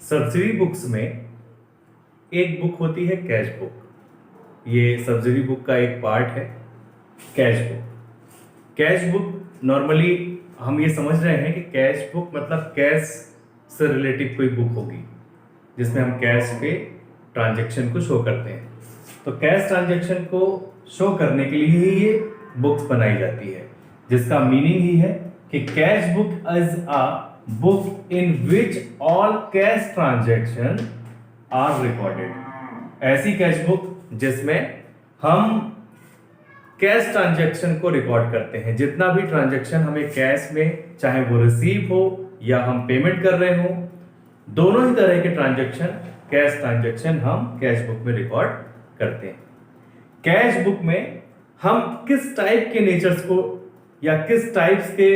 Subsidy books में एक book होती है कैश बुक। ये सब्सिडी बुक का एक पार्ट है cash book. Cash book normally हम ये समझ रहे हैं कि कैश बुक मतलब कैश से रिलेटेड कोई बुक होगी जिसमें हम कैश पे ट्रांजैक्शन को शो करते हैं। तो कैश ट्रांजैक्शन को शो करने के लिए ही ये बुक्स बनाई जाती है, जिसका मीनिंग ही है कि cash book is a book in which all cash transaction are recorded. ऐसी कैश बुक जिसमें हम कैश ट्रांजैक्शन को रिकॉर्ड करते हैं। जितना भी ट्रांजैक्शन हमें कैश में, चाहे वो रिसीव हो या हम पेमेंट कर रहे हो, दोनों ही तरह के ट्रांजैक्शन कैश ट्रांजैक्शन हम कैश बुक में रिकॉर्ड करते हैं। कैश बुक में हम किस टाइप के नेचर्स को या किस टाइप्स के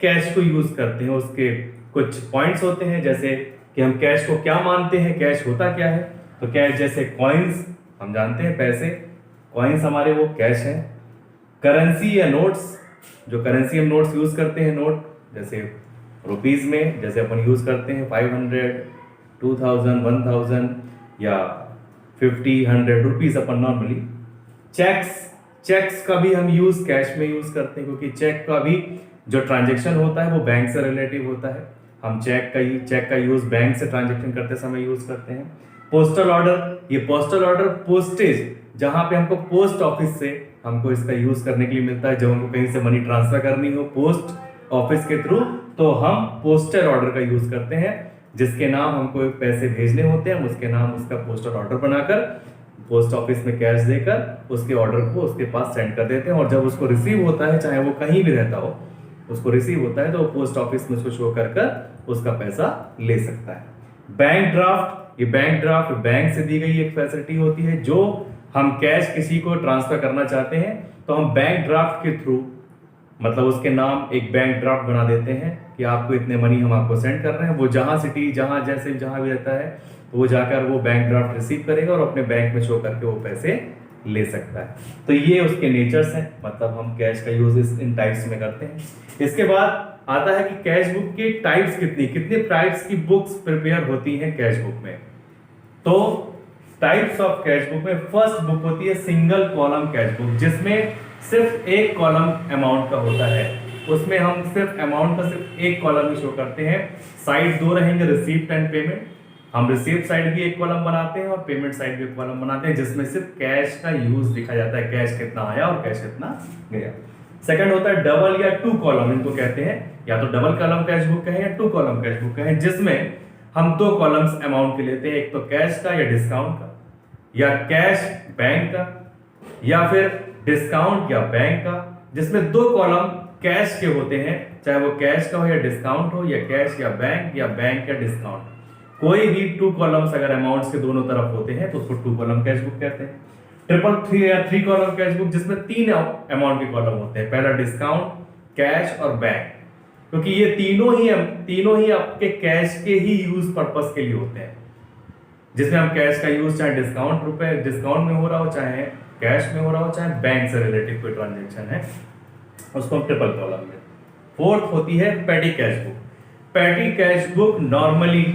कैश को यूज करते हैं, उसके कुछ पॉइंट्स होते हैं। जैसे कि हम कैश को क्या मानते हैं, कैश होता क्या है। तो कैश जैसे कॉइन्स हम जानते हैं, पैसे, कॉइन्स हमारे वो कैश हैं। करेंसी या नोट्स, जो करेंसी हम नोट्स यूज करते हैं, नोट जैसे रुपीज में जैसे अपन यूज करते हैं 500, 2000, 1000 या 50, 100 रुपीज अपन नॉर्मली। चेक्स का भी हम यूज कैश में यूज करते हैं, क्योंकि चेक का भी जो ट्रांजैक्शन होता है वो बैंक से रिलेटिव होता है। हम चेक का यूज बैंक से ट्रांजैक्शन करते समय यूज करते हैं। पोस्टल ऑर्डर, ये पोस्टल ऑर्डर पोस्टेज, जहां पे हमको पोस्ट ऑफिस से हमको इसका यूज करने के लिए मिलता है। जब हमको कहीं से मनी ट्रांसफर करनी हो पोस्ट ऑफिस के थ्रू, तो हम पोस्टल ऑर्डर का यूज करते हैं, जिसके नाम हमको पैसे भेजने होते हैं। उसके नाम उसका पोस्टल ऑर्डर बनाकर पोस्ट ऑफिस में कैश देकर उसके ऑर्डर को उसके पास सेंड कर देते हैं। और जब उसको रिसीव होता है, चाहे वो कहीं भी रहता हो, उसको रिसीव होता है तो वो पोस्ट ऑफिस में उसको शो कर उसका पैसा ले सकता है। बैंक ड्राफ्ट, ये बैंक ड्राफ्ट बैंक से दी गई एक फैसिलिटी होती है। जो हम कैश किसी को ट्रांसफर करना चाहते हैं तो हम बैंक ड्राफ्ट के थ्रू, मतलब उसके नाम एक बैंक ड्राफ्ट बना देते हैं कि आपको इतने मनी हम आपको सेंड कर रहे हैं। वो जहां सिटी, जहां जैसे जहां भी रहता है, तो वो जाकर वो बैंक ड्राफ्ट रिसीव करेगा और अपने बैंक में शो करके वो पैसे ले सकता है। तो ये उसके नेचर्स हैं, मतलब हम कैश का यूज इन टाइप्स में करते हैं। इसके बाद आता है कि कैश बुक की टाइप्स कितने टाइप्स की बुक्स प्रिपेयर होती हैं कैश बुक में। तो टाइप्स ऑफ कैश बुक में फर्स्ट बुक होती है सिंगल कॉलम कैश बुक, जिसमें सिर्फ एक कॉलम अमाउंट का होता है। उसमें हम सिर्फ अमाउंट का सिर्फ एक कॉलम ही शो करते हैं। साइड दो रहेंगे, रिसीप्ट एंड पेमेंट। हम रिसीप्ट साइड भी एक कॉलम बनाते हैं और पेमेंट साइड भी एक कॉलम बनाते हैं, जिसमें सिर्फ कैश का यूज दिखा जाता है, कैश कितना आया और कैश कितना गया। सेकंड होता है डबल या टू कॉलम, इनको कहते हैं। या तो डबल कॉलम कैश बुक कहें या टू कॉलम कैश बुक कहें, जिसमें हम दो कॉलम्स अमाउंट के लेते हैं, एक तो कैश का या डिस्काउंट का, या कैश बैंक का, या फिर डिस्काउंट या बैंक का, जिसमें दो कॉलम कैश के होते हैं, चाहे वो कैश का हो या डिस्काउंट हो, या कैश या बैंक या डिस्काउंट। कोई भी टू कॉलम्स अगर अमाउंट्स के दोनों तरफ होते हैं तो उसको टू कॉलम कैश बुक कहते हैं। ट्रिपल थ्री या थ्री कॉलम कैश बुक, जिसमें तीन अमाउंट के कॉलम होते हैं, पहला डिस्काउंट, कैश और बैंक, क्योंकि ये तीनों ही आपके कैश के ही यूज पर्पस के लिए होते हैं। जिसमें हम कैश का यूज चाहे डिस्काउंट में हो रहा हो, चाहे कैश में हो रहा हो, चाहे बैंक से रिलेटेड कोई ट्रांजेक्शन है, उसको हम ट्रिपल कॉलम में। फोर्थ होती है पेटी कैश बुक। पेटी कैश बुक नॉर्मली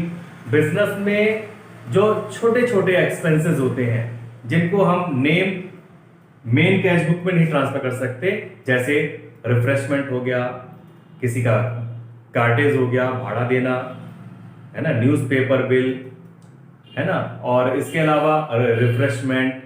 बिजनेस में जो छोटे छोटे एक्सपेंसेस होते हैं, जिनको हम मेन कैश बुक में नहीं ट्रांसफर कर सकते, जैसे रिफ्रेशमेंट हो गया, किसी का कार्टेज हो गया, भाड़ा देना है ना, न्यूज़पेपर बिल है ना, और इसके अलावा रिफ्रेशमेंट,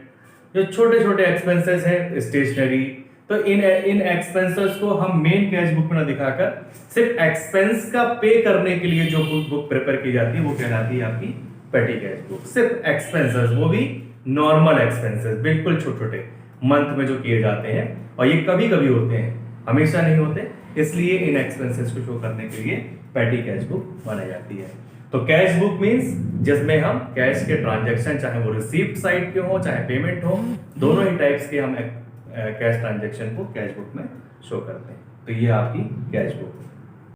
जो छोटे छोटे एक्सपेंसेस हैं, स्टेशनरी। तो इन एक्सपेंसेस को हम मेन कैश बुक में ना दिखाकर सिर्फ एक्सपेंस का पे करने के लिए जो बुक प्रिपेयर की जाती है वो कहलाती है आपकी पेटी कैश बुक। सिर्फ एक्सपेंसेस, वो भी नॉर्मल एक्सपेंसेस, बिल्कुल छोटे छोटे मंथ में जो किए जाते हैं, और ये कभी कभी होते हैं, हमेशा नहीं होते, इसलिए इन एक्सपेंसेस को शो करने के लिए पेटी कैश बुक बनाई जाती है। तो कैश बुक मींस जिसमें हम कैश के ट्रांजैक्शन, चाहे वो रिसीप्ट साइड के हो चाहे पेमेंट हो, दोनों ही टाइप्स के हम कैश ट्रांजैक्शन को कैश बुक में शो करते हैं। तो ये आपकी कैश बुक।